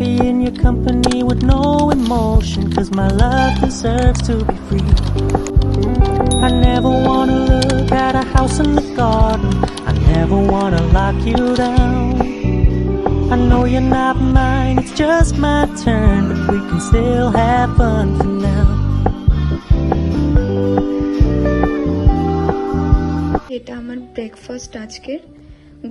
happy in your company with no emotion, 'cause my love deserves to be free. I never wanna look at a house in the garden, I never wanna lock you down. I know you're not mine, it's just my turn, but we can still have fun for now. এটা আমার breakfast আজকের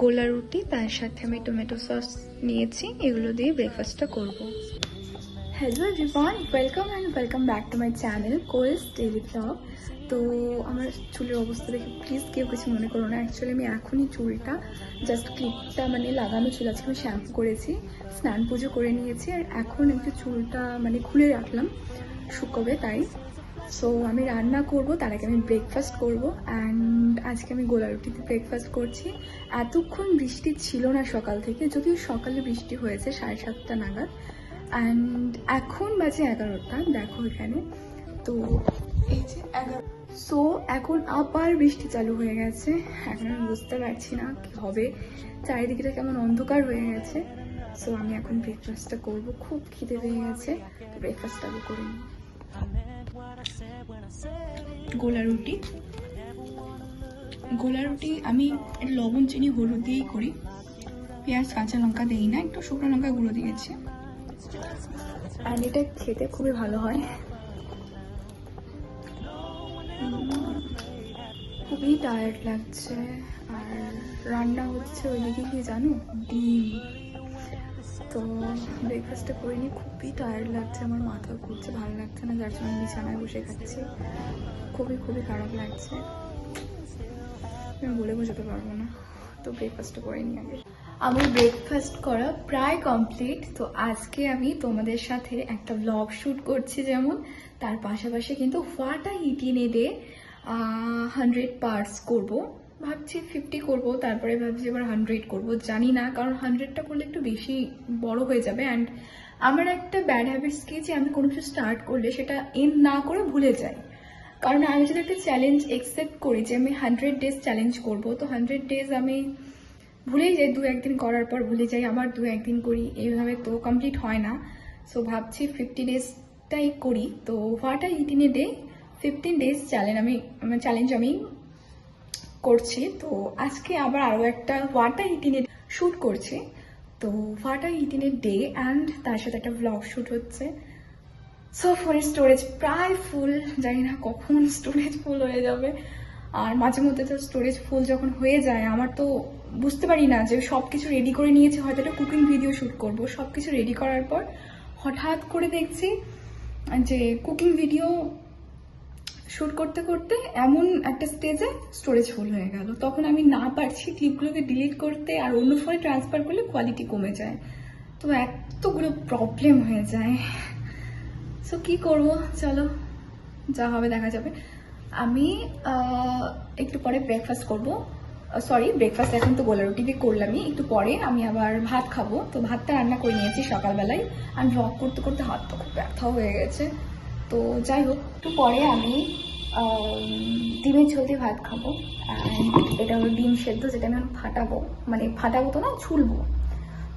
গোলা রুটি, তার সাথে আমি tomato sauce নিয়েছি, এগুলো দিয়ে ব্রেকফাস্টটা করব। Hello everyone, welcome back to my channel Koel's daily blog. তো আমার চুলের অবস্থা দেখে প্লিজ কেউ কিছু মনে করো না। অ্যাকচুয়ালি আমি এখনই চুলটা জাস্ট ক্লিপটা লাগানো ছিল, আজকে আমি শ্যাম্পু করেছি, স্নান পুজো করে নিয়েছি, আর এখন একটু চুলটা খুলে রাখলাম শুকোবে তাই। সো আমি রান্না করব, তার আগে আমি ব্রেকফাস্ট করব। অ্যান্ড আজকে আমি গোলা রুটিতে ব্রেকফাস্ট করছি। এতক্ষণ বৃষ্টি ছিল না সকাল থেকে, যদিও সকালে বৃষ্টি হয়েছে 7:30 নাগাদ। অ্যান্ড এখন বাজে 11টা, দেখো এখানে। তো এই যে 11, সো এখন আবার বৃষ্টি চালু হয়ে গেছে। এখন আমি বুঝতে পারছি না কি হবে, চারিদিকটা কেমন অন্ধকার হয়ে গেছে। সো আমি এখন ব্রেকফাস্টটা করব, খুব খিদে পেয়ে গেছে, তো ব্রেকফাস্টটা আমি করে নিই। গোলা রুটি আমি লবণ চিনি হলুদ দিয়েই করি, পেঁয়াজ কাঁচা লঙ্কা দিই না, একটু শুকনো লঙ্কা গুঁড়ো দিয়েছি। আর এটা খেতে খুবই ভালো হয়। খুবই টায়ার্ড লাগছে, আর রান্না হচ্ছে ওইদিকে কি জানো, ডিম। তো ব্রেকফাস্টটা করে নিই, খুবই টায়ার্ড লাগছে, আমার মাথা ঘুরছে, ভালো লাগছে না, যার জন্য আমি বিছানায় বসে খাচ্ছি। খুবই খারাপ লাগছে, আমি বলে বোঝাতে পারবো না। তো ব্রেকফাস্টটা করে নিই আগে। আমার ব্রেকফাস্ট করা প্রায় কমপ্লিট। তো আজকে আমি তোমাদের সাথে একটা ব্লগ শ্যুট করছি, যেমন তার পাশাপাশি কিন্তু what I it in a day 100 parts করবো। ভাবছি 50 করব, তারপরে ভাবছি এবার 100 করব, জানি না, কারণ 100টা করলে একটু বেশি বড় হয়ে যাবে। অ্যান্ড আমার একটা ব্যাড হ্যাবিটস কি, যে আমি কোনো কিছু স্টার্ট করলে সেটা এন্ড না করে ভুলে যাই। কারণ আমি যদি একটা চ্যালেঞ্জ একসেপ্ট করি যে আমি 100 ডেজ চ্যালেঞ্জ করব, তো 100 ডেজ আমি ভুলেই যাই, 2-1 দিন করার পর ভুলে যাই, আবার 2-1 দিন করি, এইভাবে তো কমপ্লিট হয় না। সো ভাবছি 50 ডেজটাই করি। তো what I it in a day 15 days challenge আমি করছি। তো আজকে আবার আরও একটা what I it in a shoot করছি। তো what I it in a day and তার সাথে একটা ব্লগ শ্যুট হচ্ছে। সো ফোনের স্টোরেজ প্রায় ফুল, জানি না কখন স্টোরেজ ফুল হয়ে যাবে। আর মাঝে মধ্যে তো স্টোরেজ ফুল যখন হয়ে যায়, আমার তো বুঝতে পারি না যে সব কিছু রেডি করে নিয়েছি, হয়তো একটা কুকিং ভিডিও শ্যুট করবো, সব কিছু রেডি করার পর হঠাৎ করে দেখছি যে কুকিং ভিডিও শ্যুট করতে করতে এমন একটা স্টেজে স্টোরেজ ফুল হয়ে গেল। তখন আমি না পারছি ক্লিপগুলোকে ডিলিট করতে, আর অন্য ফোনে ট্রান্সফার করলে কোয়ালিটি কমে যায়, তো এতগুলো প্রবলেম হয়ে যায়। সো কি করব, চলো যা হবে দেখা যাবে। আমি একটু পরে ব্রেকফাস্ট করব, সরি ব্রেকফাস্ট এখন তো গোলা রুটি দিয়ে করলামই, একটু পরে আমি আবার ভাত খাবো। তো ভাতটা রান্না করে নিয়েছি সকালবেলায়, আর ব্লগ করতে করতে হাতটা খুব ব্যথাও হয়ে গেছে। তো যাই হোক, একটু পরে আমি ডিমের ঝোল দিয়ে ভাত খাবো। এটা হলো ডিম সেদ্ধ, যেটা আমি ফাটাবো, ফাটাবো তো না, ছুলবো।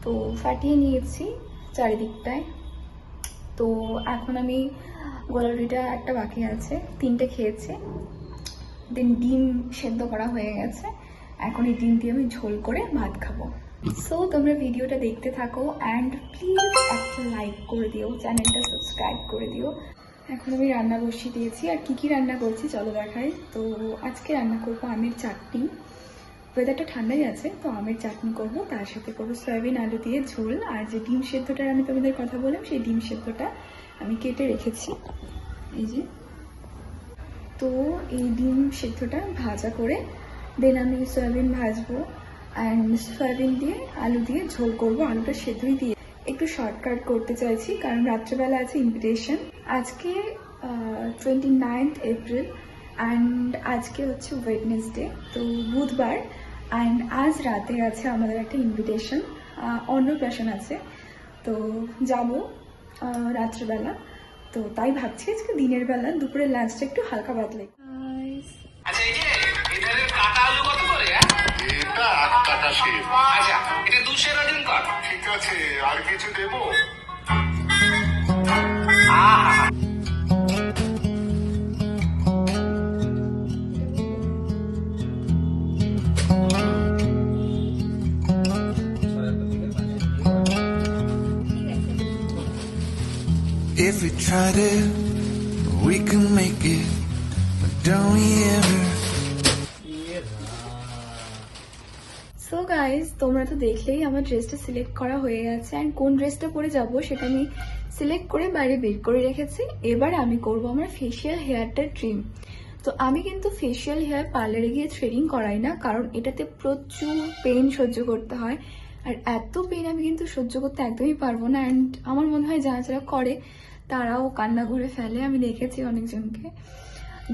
তো ফাটিয়ে নিয়েছি চারিদিকটায়। তো এখন আমি গোলা রুটিটা একটা বাকি আছে, 3টে খেয়েছি, দেন ডিম সেদ্ধ করা হয়ে গেছে, এখন এই ডিম দিয়ে আমি ঝোল করে ভাত খাবো। সো তোমরা ভিডিওটা দেখতে থাকো, অ্যান্ড প্লিজ একটা লাইক করে দিও, চ্যানেলটা সাবস্ক্রাইব করে দিও। এখন আমি রান্না বসিয়ে দিয়েছি, আর কি রান্না করছি চলো দেখাই। তো আজকে রান্না করবো আমের চাটনি, ওয়েদারটা ঠান্ডাই আছে, তো আমের চাটনি করব, তার সাথে করবো সয়াবিন আলু দিয়ে ঝোল। আর যে ডিম সেদ্ধটার আমি তোমাদের কথা বললাম, সেই ডিম সেদ্ধটা আমি কেটে রেখেছি, এই যে। তো এই ডিম সেদ্ধটা ভাজা করে দেন আমি সয়াবিন ভাজবো, অ্যান্ড সয়াবিন দিয়ে আলু দিয়ে ঝোল করব, আলুটা সেদ্ধই দিয়ে। একটু শর্টকাট করতে চাইছি, কারণ রাত্রেবেলা আছে ইনভিটেশন। আজকে 29 এপ্রিল, অ্যান্ড আজকে হচ্ছে ওয়েডনেসডে, তো বুধবার। অ্যান্ড আজ রাতে আছে আমাদের একটা ইনভিটেশন, অন্নপ্রাশন আছে, তো যাব রাত্রেবেলা। তো তাই ভাবছি আজকে দিনের বেলা দুপুরের লাঞ্চটা একটু হালকা পাতলা। আচ্ছা, এই যে এধারে কাটা আলু কত করে? এটা 8 কাটা শেপ। আচ্ছা, এটা 200 ডজন কর। ঠিক আছে, আর কিছু দেবো? If we tried it, we can make it. But don't we ever? So guys, তোমরা তো দেখলেই আমার ড্রেসটা সিলেক্ট করা হয়ে গেছে, অ্যান্ড কোন ড্রেসটা পরে যাব সেটা আমি সিলেক্ট করে বাইরে বের করে রেখেছি। এবার আমি করব আমার ফেসিয়াল হেয়ারটা ট্রিম। তো আমি কিন্তু ফেসিয়াল হেয়ার পার্লারে গিয়ে থ্রেডিং করাই না, কারণ এটাতে প্রচুর পেন সহ্য করতে হয়, আর এত পেন আমি কিন্তু সহ্য করতে একদমই পারবো না। অ্যান্ড আমার মনে হয় যারা যারা করে তারাও কান্না করে ফেলে, আমি দেখেছি অনেকজনকে,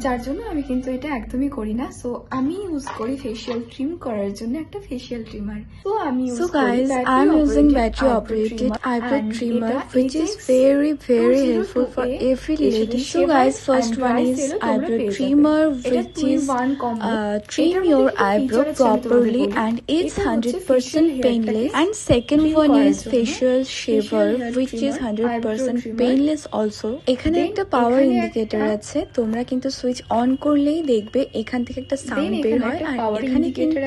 যার জন্য আমি কিন্তু এটা একদমই করি না। সো আমি ইউজ করি ফেসিয়াল ট্রিম করার জন্য একটা ফেসিয়াল ট্রিমার। তো আমি So guys, I'm using battery operated eyebrow trimmer, which is very helpful for every lady. So guys, first one is eyebrow trimmer, which is trim your eyebrow properly and it's 100% painless. And second one is facial shaver, which is 100% painless also. এখানে একটা পাওয়ার indicator আছে, তোমরা কিন্তু switch on করলেই দেখবে এখান থেকে একটা সাউন্ড বের হয়, আর এখানে কিন্তু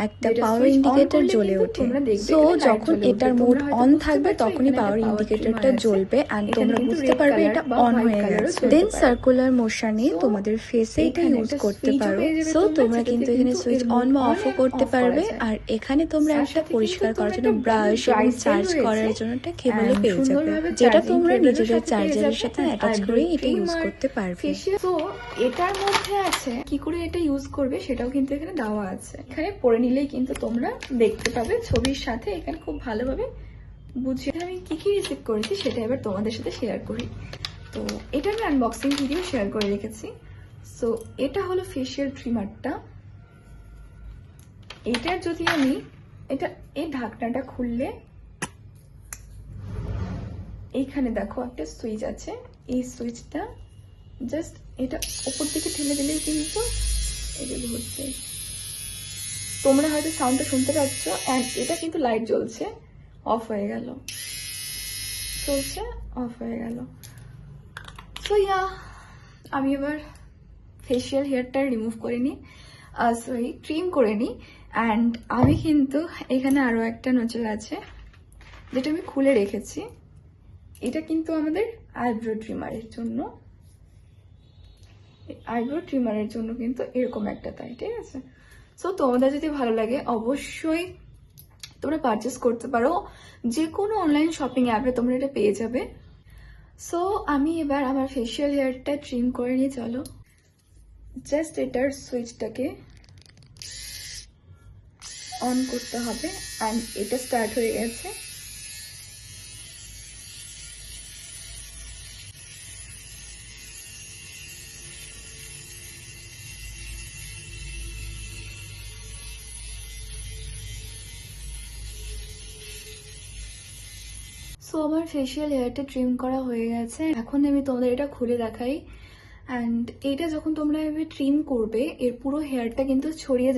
একটা পাওয়ার ইন্ডিকেটর জ্বলে ওঠে। সো যখন এটার মোড অন থাকবে তখনই পাওয়ার ইন্ডিকেটরটা জ্বলবে এন্ড তোমরা বুঝতে পারবে এটা অন হয়ে গেছে। দেন সার্কুলার মোশনে তোমাদের ফেসে এটা ইউজ করতে পারো। সো তোমরা কিন্তু এখানে সুইচ অন বা অফও করতে পারবে, আর এখানে তোমরা একটা পরিষ্কার করার জন্য ব্রাশ এবং চার্জ করার জন্য একটা কেবলও পেয়ে যাবে, যেটা তোমরা নিজেদের চার্জারের সাথে অ্যাটাচ করে এটা ইউজ করতে পারবে। তো এটার মধ্যে আছে কি করে এটা ইউজ করবে সেটাও কিন্তু এখানে দেওয়া আছে, এখানে পড়ে নিলেই কিন্তু তোমরা দেখতে পাবে ছবির সাথে, এখানে খুব ভালোভাবে বুঝিয়ে আমি কি কি রিসিভ করেছি সেটা এবার তোমাদের সাথে শেয়ার করি। তো এটা আমি আনবক্সিং ভিডিও শেয়ার করে রেখেছি। সো এটা হলো ফেসিয়াল ট্রিমারটা। এটার যদি আমি এই ঢাকনাটা খুললে এইখানে দেখো একটা সুইচ আছে, এই সুইচটা জাস্ট এটা উপর দিকে ঠেলে দিলেই কিন্তু এটা ঘুরছে, তোমরা হয়তো সাউন্ডটা শুনতে পাচ্ছ। অ্যান্ড এটা কিন্তু লাইট জ্বলছে, অফ হয়ে গেল, চলছে, অফ হয়ে গেল। সো ইয়া, আমি এবার ফেসিয়াল হেয়ারটা রিমুভ করে নিই, সরি ট্রিম করে নিই। অ্যান্ড আমি কিন্তু এখানে আরও একটা নজল আছে যেটা আমি খুলে রেখেছি, এটা কিন্তু আমাদের আইব্রো ট্রিমারের জন্য। আইব্রো ট্রিমারের জন্য কিন্তু এরকম একটা তাই, ঠিক আছে। সো তোমাদের যদি ভালো লাগে অবশ্যই তোমরা পারচেস করতে পারো, যে কোনো অনলাইন শপিং অ্যাপে তোমরা এটা পেয়ে যাবে। সো আমি এবার আমার ফেসিয়াল হেয়ারটা ট্রিম করে নিয়ে, চলো জাস্ট এটার সুইচটাকে অন করতে হবে, অ্যান্ড এটা স্টার্ট হয়ে গেছে। সো আমার ফেসিয়াল হেয়ারটা ট্রিম করা হয়ে গেছে, এখন আমি তোমাদের এটা খুলে দেখাই। অ্যান্ড এটা যখন তোমরা এভাবে ট্রিম করবে এর পুরো হেয়ারটা কিন্তু ছড়িয়ে যাবে।